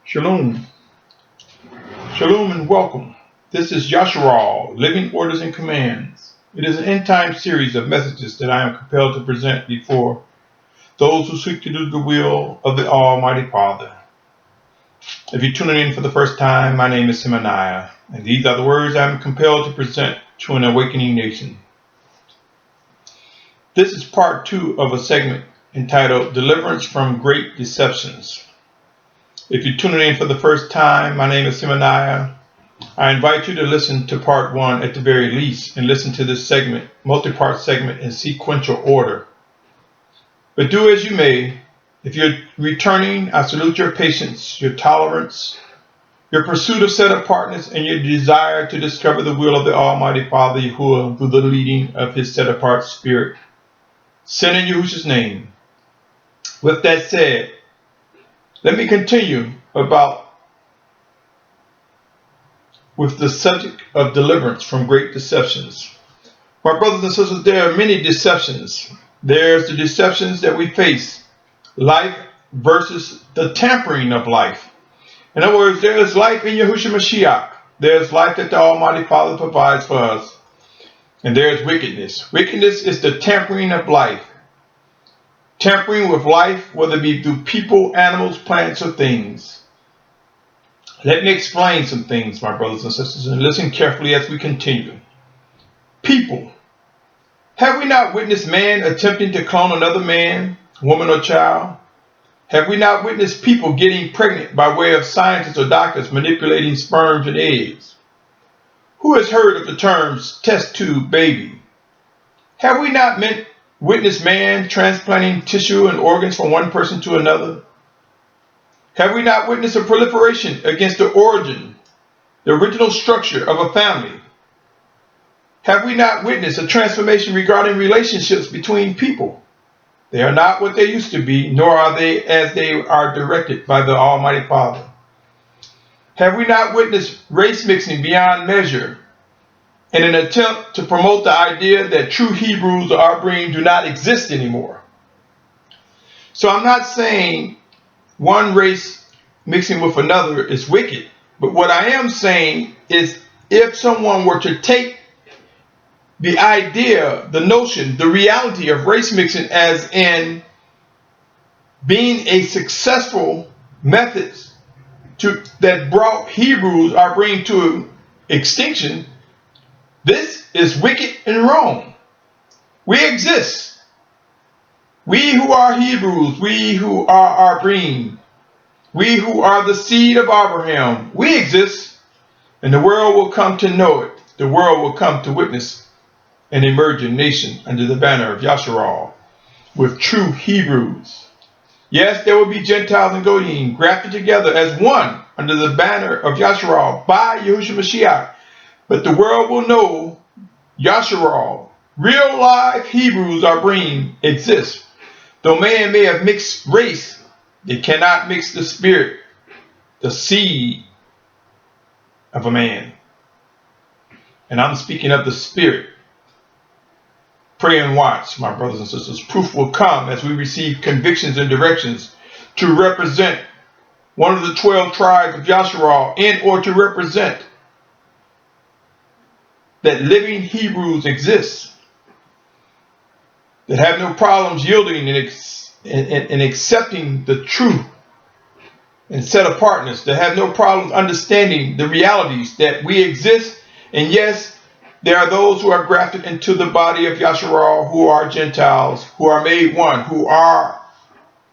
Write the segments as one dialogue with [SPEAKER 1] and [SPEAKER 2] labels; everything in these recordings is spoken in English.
[SPEAKER 1] Shalom. Shalom and welcome. This is Yasharal, Living Orders and Commands. It is an end-time series of messages that I am compelled to present before those who seek to do the will of the Almighty Father. If you're tuning in for the first time, my name is Symmanayah, and these are the words I am compelled to present to an awakening nation. This is part 2 of a segment entitled Deliverance from Great Deceptions. If you're tuning in for the first time, my name is Symmanayah. I invite you to listen to part 1 at the very least and listen to this segment, multi-part segment in sequential order. But do as you may. If you're returning, I salute your patience, your tolerance, your pursuit of set apartness, and your desire to discover the will of the Almighty Father Yahuwah through the leading of his set apart spirit. Send in Yahushua's name. With that said, let me continue with the subject of deliverance from great deceptions. My brothers and sisters, there are many deceptions. There's the deceptions that we face, life versus the tampering of life. In other words, there is life in Yahushua Mashiach. There's life that the Almighty Father provides for us. And there's wickedness. Wickedness is the tampering of life. Tampering with life, whether it be through people, animals, plants, or things. Let me explain some things, my brothers and sisters, and listen carefully as we continue. People. Have we not witnessed man attempting to clone another man, woman, or child? Have we not witnessed people getting pregnant by way of scientists or doctors manipulating sperms and eggs? Who has heard of the terms test tube baby? Have we not witnessed man transplanting tissue and organs from one person to another? Have we not witnessed a proliferation against the origin, the original structure of a family? Have we not witnessed a transformation regarding relationships between people? They are not what they used to be, nor are they as they are directed by the Almighty Father. Have we not witnessed race mixing beyond measure in an attempt to promote the idea that true Hebrews or Arabim do not exist anymore? So I'm not saying one race mixing with another is wicked, but what I am saying is if someone were to take the idea, the notion, the reality of race mixing as in being a successful method that brought Hebrews or bring to extinction, this is wicked and wrong. We exist. We who are Hebrews, we who are Arabim, we who are the seed of Abraham, we exist, and the world will come to know it. The world will come to witness an emerging nation under the banner of Yasharal with true Hebrews. Yes, there will be Gentiles and Goyim grafted together as one under the banner of Yasharal by Yahushua Mashiach. But the world will know Yasharal, real live Hebrews Arabim exist. Though man may have mixed race, they cannot mix the spirit, the seed of a man. And I'm speaking of the spirit. Pray and watch, my brothers and sisters. Proof will come as we receive convictions and directions to represent one of the 12 tribes of Yasharal in or to represent that living Hebrews exist, that have no problems yielding and accepting the truth and set apartness, that have no problems understanding the realities that we exist. And yes, there are those who are grafted into the body of Yasharal who are Gentiles, who are made one, who are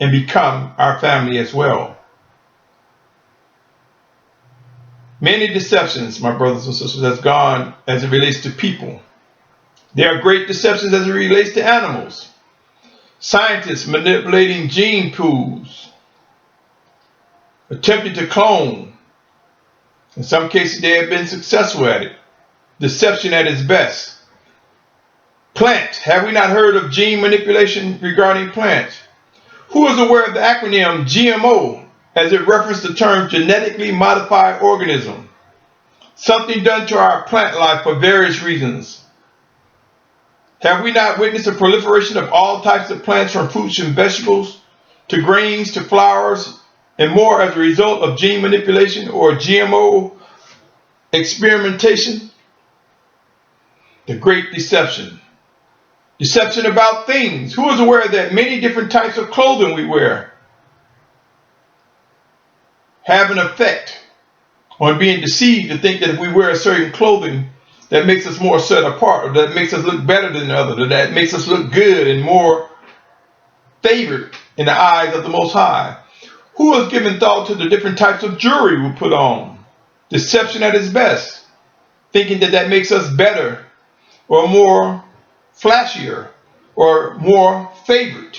[SPEAKER 1] and become our family as well. Many deceptions, my brothers and sisters, has gone as it relates to people. There are great deceptions as it relates to animals. Scientists manipulating gene pools, attempting to clone. In some cases, they have been successful at it. Deception at its best. Plants. Have we not heard of gene manipulation regarding plants? Who is aware of the acronym GMO as it references the term genetically modified organism? Something done to our plant life for various reasons. Have we not witnessed a proliferation of all types of plants, from fruits and vegetables to grains to flowers and more as a result of gene manipulation or GMO experimentation? The Great Deception. Deception about things. Who is aware that many different types of clothing we wear have an effect on being deceived to think that if we wear a certain clothing that makes us more set apart, or that makes us look better than others, or that makes us look good and more favored in the eyes of the Most High? Who has given thought to the different types of jewelry we put on? Deception at its best, thinking that that makes us better or more flashier or more favored.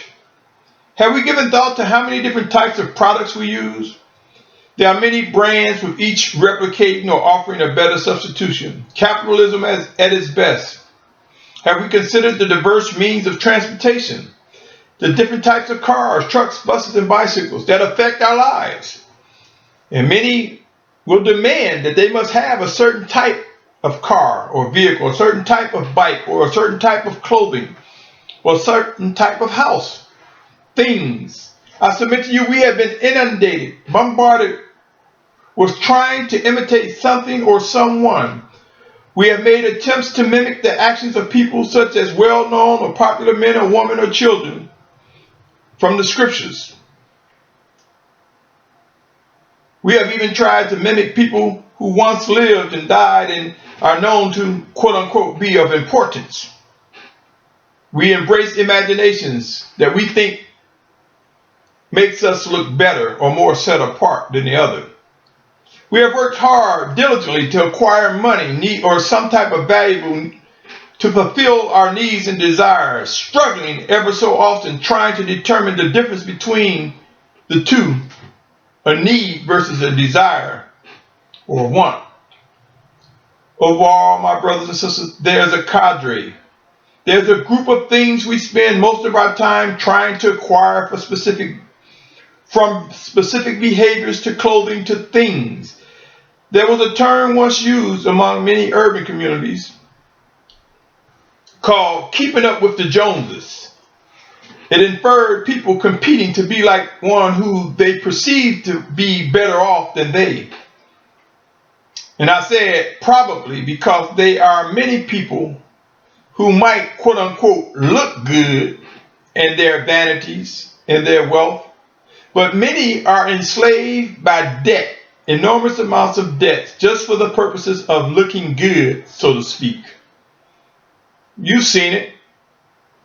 [SPEAKER 1] Have we given thought to how many different types of products we use? There are many brands with each replicating or offering a better substitution. Capitalism at its best. Have we considered the diverse means of transportation? The different types of cars, trucks, buses, and bicycles that affect our lives. And many will demand that they must have a certain type of car or vehicle, a certain type of bike, or a certain type of clothing, or a certain type of house. Things. I submit to you, we have been inundated, bombarded with trying to imitate something or someone. We have made attempts to mimic the actions of people such as well-known or popular men or women or children from the scriptures. We have even tried to mimic people who once lived and died and are known to, quote-unquote, be of importance. We embrace imaginations that we think makes us look better or more set apart than the other. We have worked hard, diligently to acquire money, need, or some type of valuable to fulfill our needs and desires, struggling ever so often trying to determine the difference between the two, a need versus a desire or want. Overall, my brothers and sisters, there's a cadre. There's a group of things we spend most of our time trying to acquire for from specific behaviors to clothing to things. There was a term once used among many urban communities called keeping up with the Joneses. It inferred people competing to be like one who they perceived to be better off than they. And I said probably because there are many people who might, quote unquote, look good in their vanities and their wealth, but many are enslaved by debt, enormous amounts of debt, just for the purposes of looking good, so to speak. You've seen it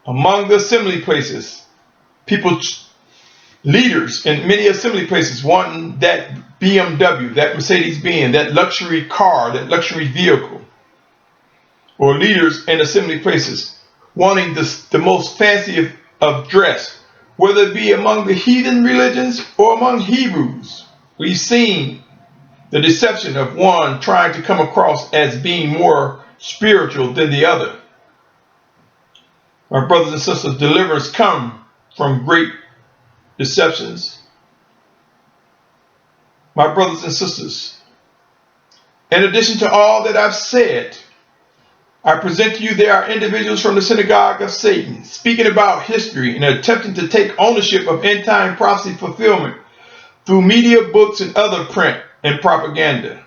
[SPEAKER 1] among the assembly places. People, leaders in many assembly places wanting that BMW, that Mercedes-Benz, that luxury car, that luxury vehicle. Or leaders in assembly places wanting the most fancy of dress, whether it be among the heathen religions or among Hebrews. We've seen the deception of one trying to come across as being more spiritual than the other. My brothers and sisters, deliverance come from great deceptions. My brothers and sisters, in addition to all that I've said, I present to you there are individuals from the Synagogue of Satan speaking about history and attempting to take ownership of end-time prophecy fulfillment through media, books, and other print and propaganda.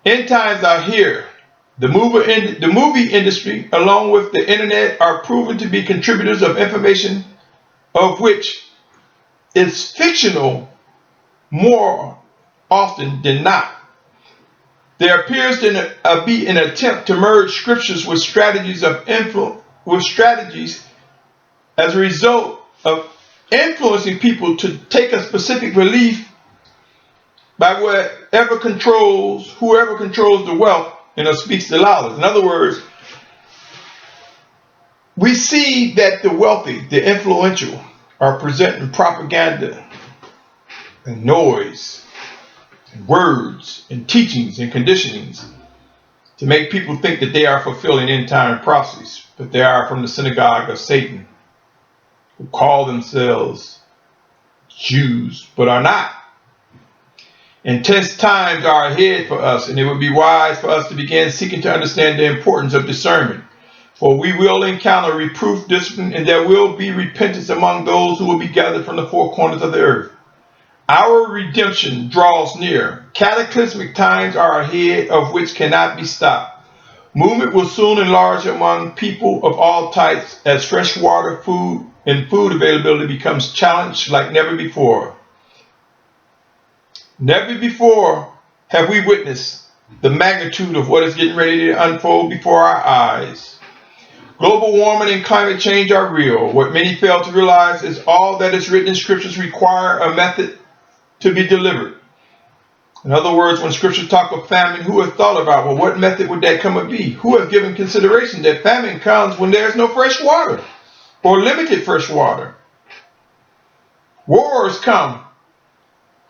[SPEAKER 1] End times are here. The movie industry, along with the internet, are proven to be contributors of information of which is fictional more often than not. There appears to be an attempt to merge scriptures with strategies as a result of influencing people to take a specific belief by whoever controls the wealth, speaks the loudest. In other words, we see that the wealthy, the influential, are presenting propaganda and noise and words and teachings and conditionings to make people think that they are fulfilling end-time prophecies, but they are from the synagogue of Satan, who call themselves Jews, but are not. Intense times are ahead for us, and it would be wise for us to begin seeking to understand the importance of discernment. For we will encounter reproof, discipline, and there will be repentance among those who will be gathered from the four corners of the earth. Our redemption draws near. Cataclysmic times are ahead of which cannot be stopped. Movement will soon enlarge among people of all types as fresh water, food, and food availability becomes challenged like never before. Never before have we witnessed the magnitude of what is getting ready to unfold before our eyes. Global warming and climate change are real. What many fail to realize is all that is written in scriptures require a method to be delivered. In other words, when scriptures talk of famine, who has thought about, well, what method would that come to be? Who has given consideration that famine comes when there's no fresh water or limited fresh water? Wars come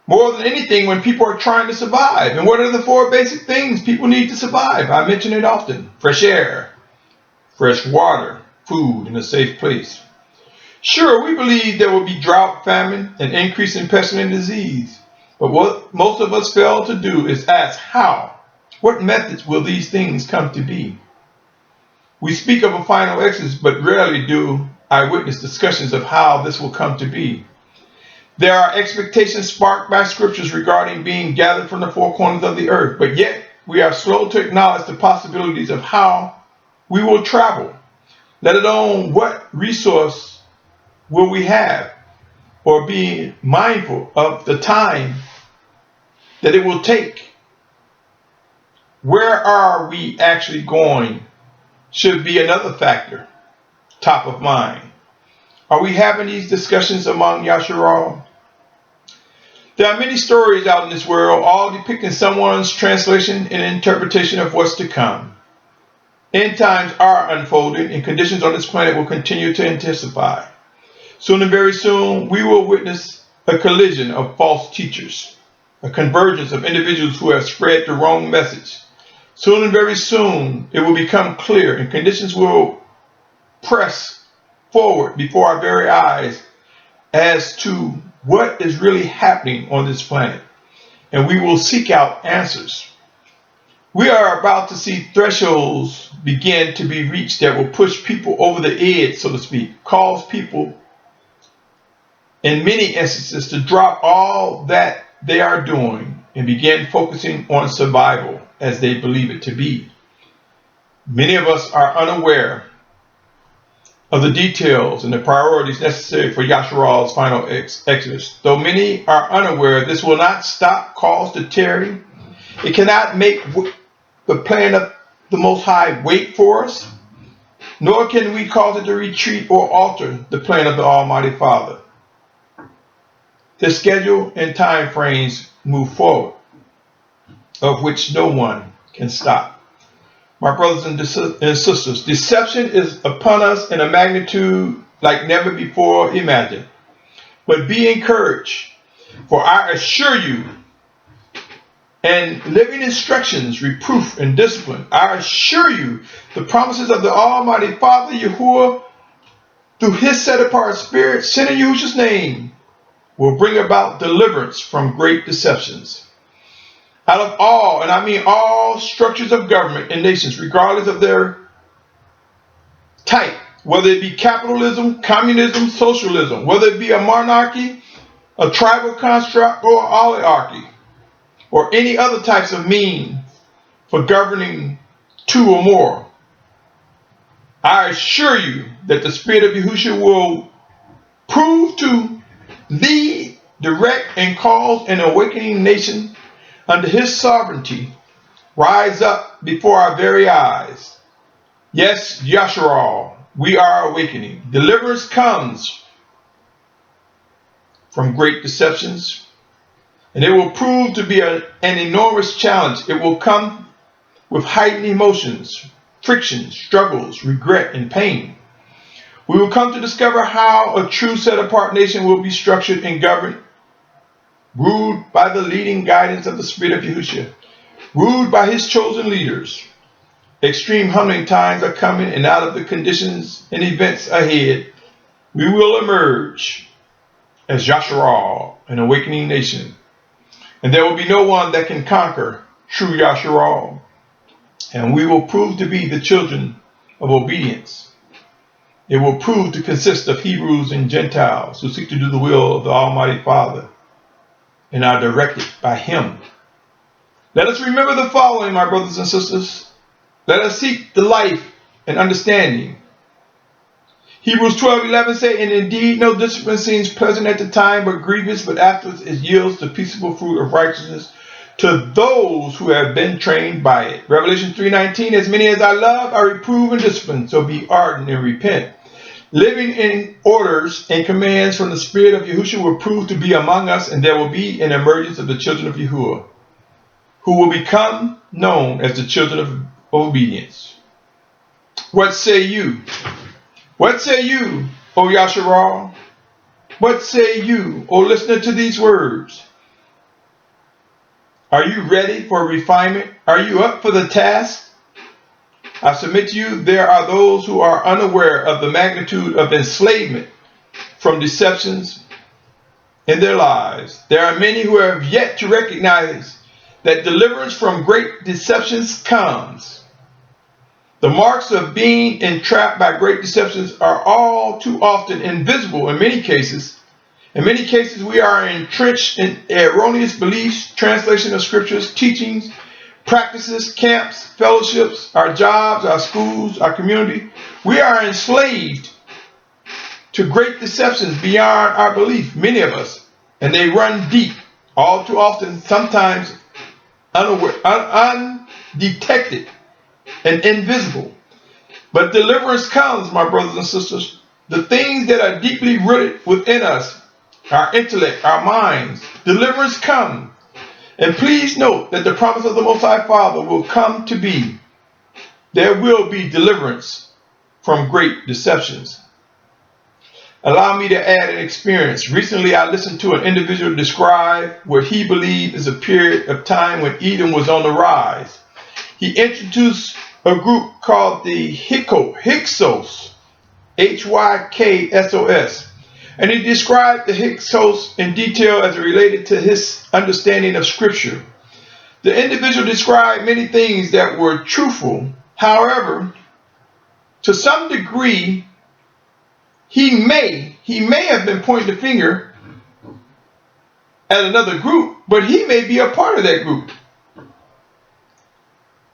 [SPEAKER 1] more than anything when people are trying to survive. And what are the 4 basic things people need to survive? I mention it often. Fresh air, fresh water, food, and a safe place. Sure, we believe there will be drought, famine, and increase in pestilence and disease. But what most of us fail to do is ask how. What methods will these things come to be? We speak of a final exodus, but rarely do I witness discussions of how this will come to be. There are expectations sparked by scriptures regarding being gathered from the 4 corners of the earth, but yet we are slow to acknowledge the possibilities of how we will travel, let alone what resource will we have, or be mindful of the time that it will take. Where are we actually going should be another factor, top of mind. Are we having these discussions among Yasharal? There are many stories out in this world, all depicting someone's translation and interpretation of what's to come. End times are unfolding, and conditions on this planet will continue to intensify. Soon and very soon, we will witness a collision of false teachers, a convergence of individuals who have spread the wrong message. Soon and very soon, it will become clear, and conditions will press forward before our very eyes as to what is really happening on this planet, and we will seek out answers. We are about to see thresholds begin to be reached that will push people over the edge, so to speak, cause people in many instances to drop all that they are doing and begin focusing on survival as they believe it to be. Many of us are unaware of the details and the priorities necessary for Yasharal's final exodus. Though many are unaware, this will not stop calls to tarry. It cannot make the plan of the Most High wait for us, nor can we cause it to retreat or alter the plan of the Almighty Father. His schedule and time frames move forward, of which no one can stop. My brothers and sisters, deception is upon us in a magnitude like never before imagined. But be encouraged, for I assure you, and living instructions, reproof, and discipline, I assure you, the promises of the Almighty Father Yahuwah, through His set-apart Spirit, sent in Yahushua's name, will bring about deliverance from great deceptions. Out of all, and I mean all, structures of government and nations, regardless of their type, whether it be capitalism, communism, socialism, whether it be a monarchy, a tribal construct, or oligarchy, or any other types of means for governing 2 or more, I assure you that the Spirit of Yahushua will prove to lead, direct, and cause an awakening nation under His sovereignty rise up before our very eyes. Yes, Yasharal, we are awakening. Deliverance comes from great deceptions, and it will prove to be an enormous challenge. It will come with heightened emotions, friction, struggles, regret, and pain. We will come to discover how a true set-apart nation will be structured and governed, ruled by the leading guidance of the Spirit of Yahushua, ruled by His chosen leaders. Extreme humbling times are coming, and out of the conditions and events ahead, we will emerge as Yasharal, an awakening nation. And there will be no one that can conquer true Yasharal. And we will prove to be the children of obedience. It will prove to consist of Hebrews and Gentiles who seek to do the will of the Almighty Father. and are directed by him. Let us remember the following, my brothers and sisters. Let us seek the life and understanding. Hebrews 12:11 say, and indeed no discipline seems pleasant at the time, but grievous, but afterwards it yields the peaceable fruit of righteousness to those who have been trained by it. Revelation 3:19, as many as I love, I reprove and discipline, so be ardent and repent. Living in orders and commands from the Spirit of Yahushua will prove to be among us, and there will be an emergence of the children of Yahuwah, who will become known as the children of obedience. What say you? What say you, O Yasharal? What say you, O listener to these words? Are you ready for refinement? Are you up for the task? I submit to you, there are those who are unaware of the magnitude of enslavement from deceptions in their lives. There are many who have yet to recognize that deliverance from great deceptions comes. The marks of being entrapped by great deceptions are all too often invisible in many cases. In many cases, we are entrenched in erroneous beliefs, translation of scriptures, teachings, practices, camps, fellowships, our jobs, our schools, our community. We are enslaved to great deceptions beyond our belief, many of us, and they run deep, all too often, sometimes unaware, undetected and invisible. But deliverance comes, my brothers and sisters. The things that are deeply rooted within us, our intellect, our minds, deliverance comes. And please note that the promise of the Most High Father will come to be. There will be deliverance from great deceptions. Allow me to add an experience. Recently, I listened to an individual describe what he believed is a period of time when Edom was on the rise. He introduced a group called the Hyksos, Hyksos, and he described the Hyksos in detail as it related to his understanding of Scripture. The individual described many things that were truthful. However, to some degree, he may have been pointing the finger at another group, but he may be a part of that group.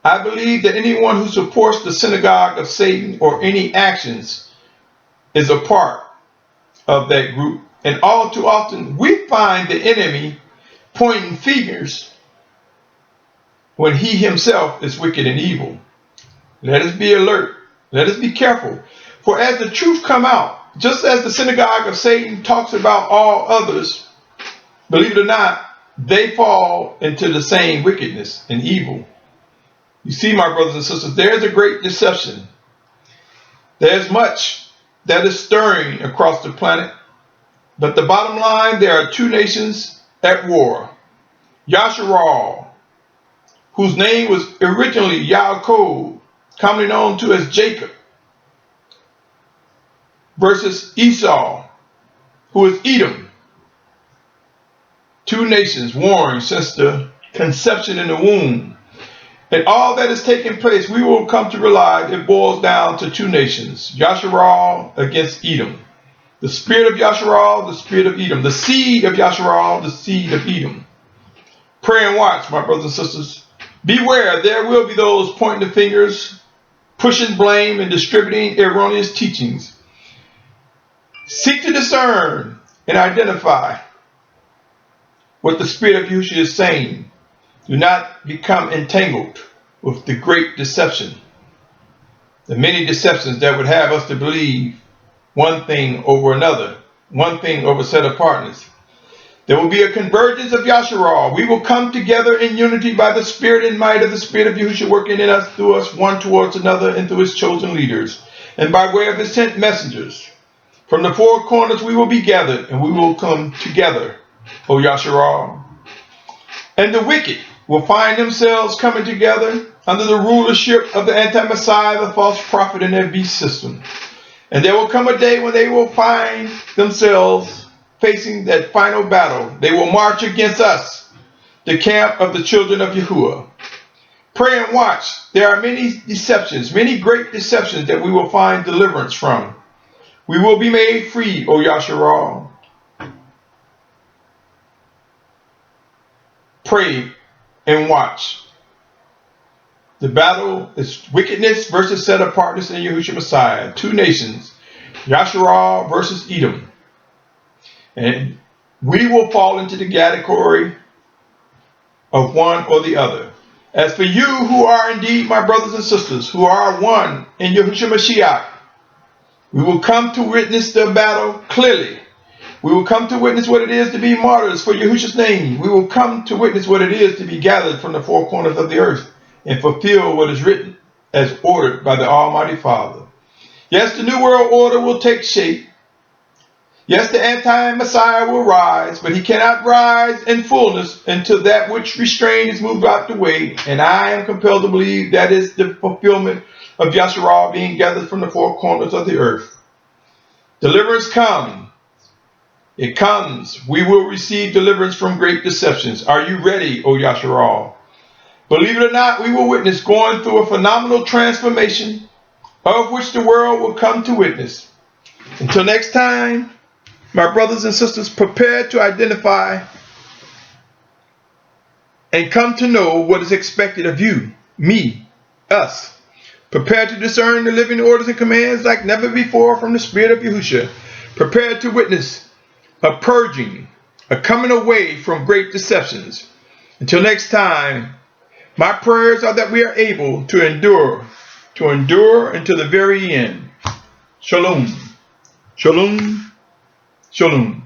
[SPEAKER 1] I believe that anyone who supports the Synagogue of Satan or any actions is a part of that group. And all too often, we find the enemy pointing fingers when he himself is wicked and evil. Let us be alert. Let us be careful. For as the truth come out, just as the Synagogue of Satan talks about all others, believe it or not, they fall into the same wickedness and evil. You see, my brothers and sisters, there's a great deception. There's much that is stirring across the planet. But the bottom line, there are two nations at war. Yasharal, whose name was originally Yaakov, commonly known to as Jacob, versus Esau, who is Edom. Two nations warring since the conception in the womb. And all that is taking place, we will come to realize it boils down to two nations, Yasharal against Edom. The spirit of Yasharal, the spirit of Edom. The seed of Yasharal, the seed of Edom. Pray and watch, my brothers and sisters. Beware, there will be those pointing the fingers, pushing blame, and distributing erroneous teachings. Seek to discern and identify what the Spirit of Yahushua is saying. Do not become entangled with the great deception. The many deceptions that would have us to believe one thing over another, one thing over set apartness. There will be a convergence of Yasharal. We will come together in unity by the Spirit and might of the Spirit of Yahushua working in us, through us, one towards another, and through his chosen leaders, and by way of his sent messengers. From the four corners we will be gathered, and we will come together, O Yasharal. And the wicked will find themselves coming together under the rulership of the anti-Messiah, the false prophet, and their beast system. And there will come a day when they will find themselves facing that final battle. They will march against us, the camp of the children of Yahuwah. Pray and watch. There are many deceptions, many great deceptions that we will find deliverance from. We will be made free, O Yasharal. pray and watch. The battle is wickedness versus set apartness in Yahushua Messiah. Two nations, Yasharal versus Edom. And we will fall into the category of one or the other. As for you who are indeed my brothers and sisters, who are one in Yahushua Mashiach, we will come to witness the battle clearly. We will come to witness what it is to be martyrs for Yahushua's name. We will come to witness what it is to be gathered from the four corners of the earth and fulfill what is written as ordered by the Almighty Father. Yes, the New World Order will take shape. Yes, the anti-Messiah will rise, but he cannot rise in fullness until that which restrained is moved out the way. And I am compelled to believe that is the fulfillment of Yasharal being gathered from the four corners of the earth. Deliverance comes. It comes. We will receive deliverance from great deceptions. Are you ready, O Yasharal? Believe it or not, we will witness going through a phenomenal transformation of which the world will come to witness. Until next time, my brothers and sisters, prepare to identify and come to know what is expected of you, me, us. Prepare to discern the living orders and commands like never before from the Spirit of Yahushua. Prepare to witness a purging, a coming away from great deceptions. Until next time, my prayers are that we are able to endure until the very end. Shalom. Shalom. Shalom.